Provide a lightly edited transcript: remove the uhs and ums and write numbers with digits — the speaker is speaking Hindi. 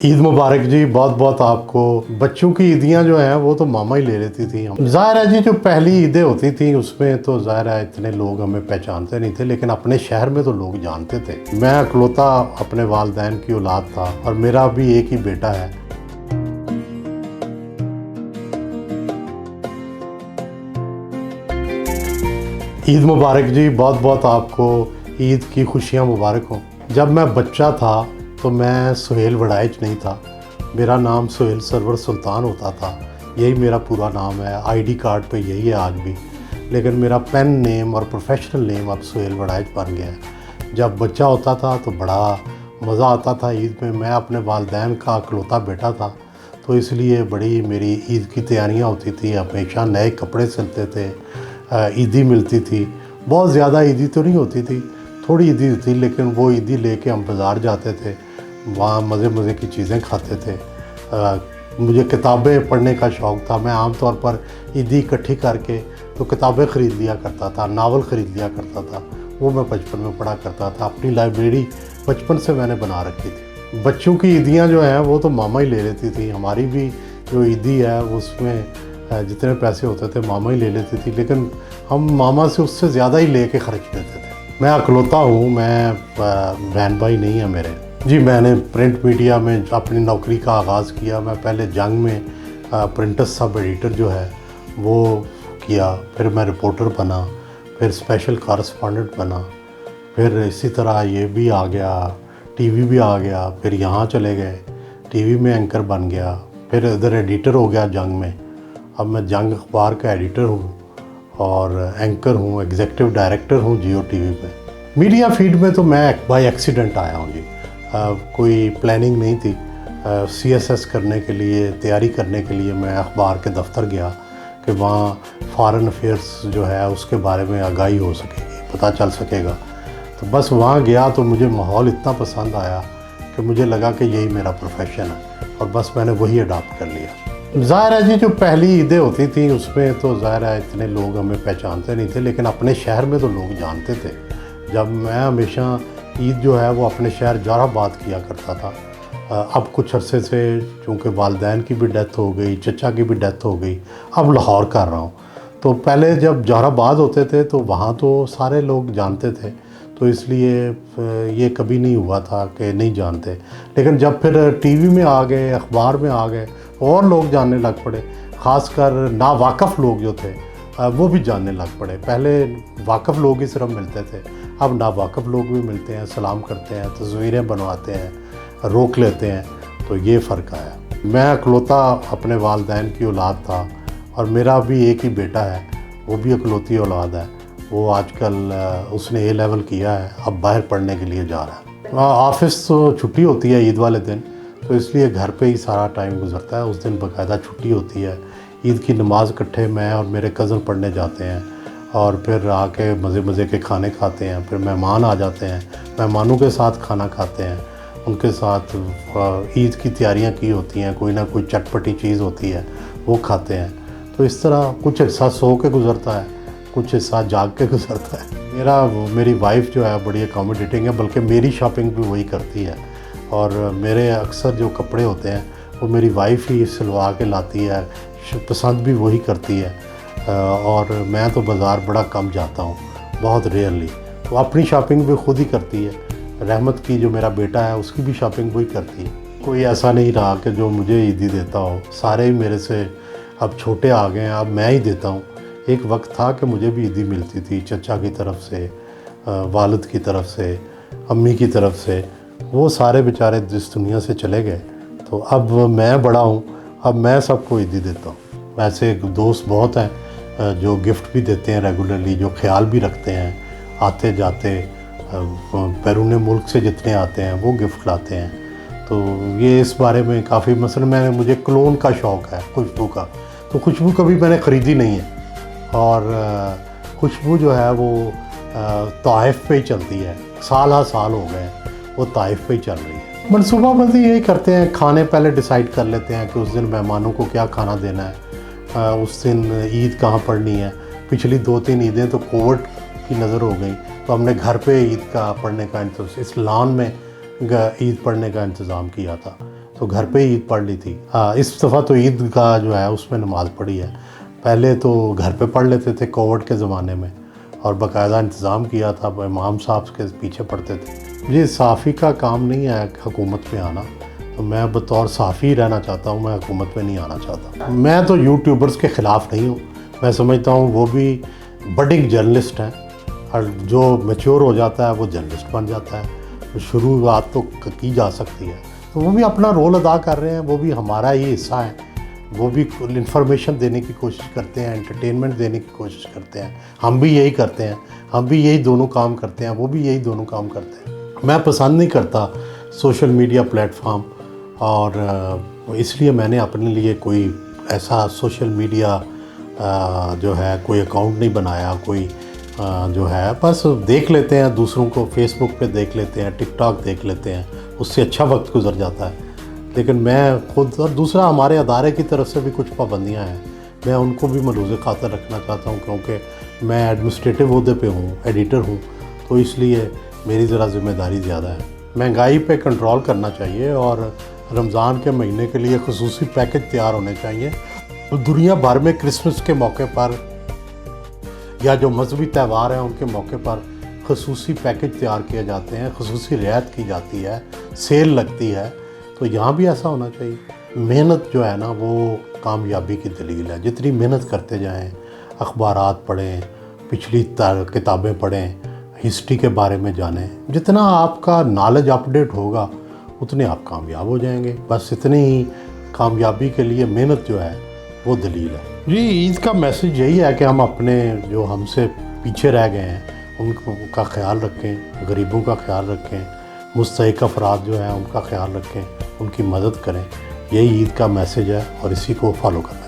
ईद मुबारक जी। बहुत बहुत आपको। बच्चों की ईदियाँ जो हैं वो तो मामा ही ले लेती थी। ज़ाहिर है जी, जो पहली ईदें होती थी उसमें तो ज़ाहिर है इतने लोग हमें पहचानते नहीं थे, लेकिन अपने शहर में तो लोग जानते थे। मैं अकलौता अपने वालिदैन की औलाद था और मेरा भी एक ही बेटा है। ईद मुबारक जी। बहुत बहुत आपको ईद की खुशियाँ मुबारक हों। जब मैं बच्चा था तो मैं सुहेल वड़ाइच नहीं था, मेरा नाम सुहेल सरवर सुल्तान होता था। यही मेरा पूरा नाम है, आईडी कार्ड पे यही है आज भी। लेकिन मेरा पेन नेम और प्रोफेशनल नेम अब सुहेल वड़ाइच बन गया है। जब बच्चा होता था तो बड़ा मज़ा आता था ईद में। मैं अपने वालिदैन का अकलौता बेटा था, तो इसलिए बड़ी मेरी ईद की तैयारियाँ होती थी। हमेशा नए कपड़े सिलते थे, ईदी मिलती थी। बहुत ज़्यादा ईदी तो नहीं होती थी, थोड़ी ईदी थी, लेकिन वो ईदी लेके हम बाज़ार जाते थे, वहाँ मज़े मज़े की चीज़ें खाते थे। मुझे किताबें पढ़ने का शौक़ था। मैं आम तौर पर ईदी इकट्ठी करके तो किताबें ख़रीद लिया करता था, नावल ख़रीद लिया करता था। वो मैं बचपन में पढ़ा करता था। अपनी लाइब्रेरी बचपन से मैंने बना रखी थी। बच्चों की ईदियाँ जो हैं वो तो मामा ही ले लेती थी। हमारी भी जो ईदी है उसमें जितने पैसे होते थे मामा ही ले लेती थी, लेकिन हम मामा से उससे ज़्यादा ही ले कर ख़र्च लेते थे। मैं अकलौता हूँ, मैं बहन भाई नहीं है मेरे। जी, मैंने प्रिंट मीडिया में अपनी नौकरी का आगाज़ किया। मैं पहले जंग में प्रिंटर सब एडिटर जो है वो किया, फिर मैं रिपोर्टर बना, फिर स्पेशल कॉरेस्पॉन्डेंट बना, फिर इसी तरह ये भी आ गया, टीवी भी आ गया, फिर यहाँ चले गए, टीवी में एंकर बन गया, फिर इधर एडिटर हो गया जंग में। अब मैं जंग अखबार का एडिटर हूँ और एंकर हूँ, एग्जीक्यूटिव डायरेक्टर हूँ जियो टीवी पे। मीडिया फीड में तो मैं बाय एक्सीडेंट आया हूँ जी। कोई प्लानिंग नहीं थी। CSS करने के लिए, तैयारी करने के लिए मैं अखबार के दफ्तर गया कि वहाँ फॉरेन अफेयर्स जो है उसके बारे में आगाही हो सकेगी, पता चल सकेगा। तो बस वहाँ गया तो मुझे माहौल इतना पसंद आया कि मुझे लगा कि यही मेरा प्रोफेशन है, और बस मैंने वही अडॉप्ट कर लिया। ज़ाहिर है जी, जो पहली ईदें होती थी उसमें तो ज़ाहिर है इतने लोग हमें पहचानते नहीं थे, लेकिन अपने शहर में तो लोग जानते थे। जब मैं हमेशा ईद जो है वो अपने शहर जोराबाद किया करता था। अब कुछ अरसे से चूँकि वालिदैन की भी डेथ हो गई, चचा की भी डेथ हो गई, अब लाहौर कर रहा हूँ। तो पहले जब जोराबाद होते थे तो वहाँ तो सारे लोग जानते थे, तो इसलिए ये कभी नहीं हुआ था कि नहीं जानते। लेकिन जब फिर टीवी में आ गए, अखबार में आ गए, और लोग जानने लग पड़े। ख़ासकर नावाकफ़ लोग जो थे वो भी जानने लग पड़े। पहले वाकफ़ लोग ही सिर्फ मिलते थे, अब नावाकफ़ लोग भी मिलते हैं, सलाम करते हैं, तस्वीरें बनवाते हैं, रोक लेते हैं। तो ये फ़र्क आया। मैं अकलौता अपने वालिदैन की औलाद था और मेरा भी एक ही बेटा है, वो भी अकलौती औलाद है। वो आजकल उसने A लेवल किया है, अब बाहर पढ़ने के लिए जा रहा है। ऑफ़िस तो छुट्टी होती है ईद वाले दिन, तो इसलिए घर पे ही सारा टाइम गुजरता है। उस दिन बाकायदा छुट्टी होती है। ईद की नमाज़ इकट्ठे मैं और मेरे कज़न पढ़ने जाते हैं, और फिर आके मज़े मज़े के खाने खाते हैं। फिर मेहमान आ जाते हैं, मेहमानों के साथ खाना खाते हैं, उनके साथ ईद की तैयारियां की होती हैं, कोई ना कोई चटपटी चीज़ होती है वो खाते हैं। तो इस तरह कुछ हिस्सा सो के गुज़रता है, कुछ हिस्सा जाग के गुज़रता है। मेरी वाइफ जो है बड़ी अकोमोडेटिंग है, बल्कि मेरी शॉपिंग भी वही करती है, और मेरे अक्सर जो कपड़े होते हैं वो मेरी वाइफ ही सिलवा के लाती है, पसंद भी वही करती है। और मैं तो बाज़ार बड़ा कम जाता हूँ, बहुत रेयरली। तो अपनी शॉपिंग भी खुद ही करती है। रहमत की जो मेरा बेटा है उसकी भी शॉपिंग वही करती है। कोई ऐसा नहीं रहा कि जो मुझे ईदी देता हो, सारे ही मेरे से अब छोटे आ गए हैं, अब मैं ही देता हूँ। एक वक्त था कि मुझे भी ईदी मिलती थी, चचा की तरफ से, वालिद की तरफ से, अम्मी की तरफ से। वो सारे बेचारे जिस दुनिया से चले गए, तो अब मैं बड़ा हूँ, अब मैं सबको ईदी देता हूँ। वैसे दोस्त बहुत हैं जो गिफ्ट भी देते हैं रेगुलरली, जो ख्याल भी रखते हैं, आते जाते बैरून मुल्क से जितने आते हैं वो गिफ्ट लाते हैं। तो ये इस बारे में काफ़ी, मसलन मुझे क्लोन का शौक़ है खुशबू का, तो खुशबू कभी मैंने ख़रीदी नहीं है, और खुशबू जो है वो ताइफ पे ही चलती है। साल हो गए वो ताइफ पे ही चल रही है। मनसूबाबंदी यही करते हैं, खाने पहले डिसाइड कर लेते हैं कि उस दिन मेहमानों को क्या खाना देना है, उस दिन ईद कहाँ पढ़नी है। पिछली 2-3 ईदें तो कोविड की नज़र हो गई, तो हमने घर पे ईद का पढ़ने का इस लॉन में ईद पढ़ने का इंतज़ाम किया था। तो घर पे ही ईद पढ़ ली थी। हाँ, इस दफ़ा तो ईद का जो है उसमें नमाज़ पढ़ी है। पहले तो घर पे पढ़ लेते थे कोविड के ज़माने में, और बाकायदा इंतज़ाम किया था, इमाम साहब के पीछे पढ़ते थे। ये सहाफ़ी का काम नहीं है हुकूमत में आना, तो मैं बतौर सहाफ़ी रहना चाहता हूँ, मैं हुकूमत में नहीं आना चाहता। मैं तो यूट्यूबर्स के ख़िलाफ़ नहीं हूँ, मैं समझता हूँ वो भी बडिंग जर्नलिस्ट हैं, और जो मैच्योर हो जाता है वो जर्नलिस्ट बन जाता है। तो शुरुआत तो की जा सकती है, तो वो भी अपना रोल अदा कर रहे हैं, वो भी हमारा ही हिस्सा है। वो भी इंफॉर्मेशन देने की कोशिश करते हैं, एंटरटेनमेंट देने की कोशिश करते हैं। हम भी यही करते हैं, हम भी यही दोनों काम करते हैं, वो भी यही दोनों काम करते हैं। मैं पसंद नहीं करता सोशल मीडिया प्लेटफॉर्म, और इसलिए मैंने अपने लिए कोई ऐसा सोशल मीडिया जो है कोई अकाउंट नहीं बनाया। कोई जो है बस देख लेते हैं दूसरों को, फेसबुक पे देख लेते हैं, टिकटॉक देख लेते हैं, उससे अच्छा वक्त गुजर जाता है। लेकिन मैं खुद, और दूसरा हमारे अदारे की तरफ से भी कुछ पाबंदियां हैं, मैं उनको भी मलूज़ खातर रखना चाहता हूं, क्योंकि मैं एडमिनिस्ट्रेटिव ओहदे पे हूं, एडिटर हूं, तो इसलिए मेरी ज़रा ज़िम्मेदारी ज़्यादा है। महंगाई पे कंट्रोल करना चाहिए, और रमज़ान के महीने के लिए खुसूसी पैकेज तैयार होने चाहिए। दुनिया भर में क्रिसमस के मौके पर या जो मजहबी त्यौहार हैं उनके मौके पर खसूसी पैकेज तैयार किए जाते हैं, खसूसी रियायत की जाती है, सेल लगती है। तो यहाँ भी ऐसा होना चाहिए। मेहनत जो है ना वो कामयाबी की दलील है। जितनी मेहनत करते जाएं, अखबारात पढ़ें, पिछली किताबें पढ़ें, हिस्ट्री के बारे में जानें, जितना आपका नॉलेज अपडेट होगा उतने आप कामयाब हो जाएंगे। बस इतनी ही कामयाबी के लिए मेहनत जो है वो दलील है। जी, ईद का मैसेज यही है कि हम अपने जो हमसे पीछे रह गए हैं उनको का ख्याल रखें, गरीबों का ख्याल रखें, मुस्तहिक अफराद जो हैं उनका ख्याल रखें, उनकी मदद करें। यही ईद का मैसेज है, और इसी को फॉलो करना है।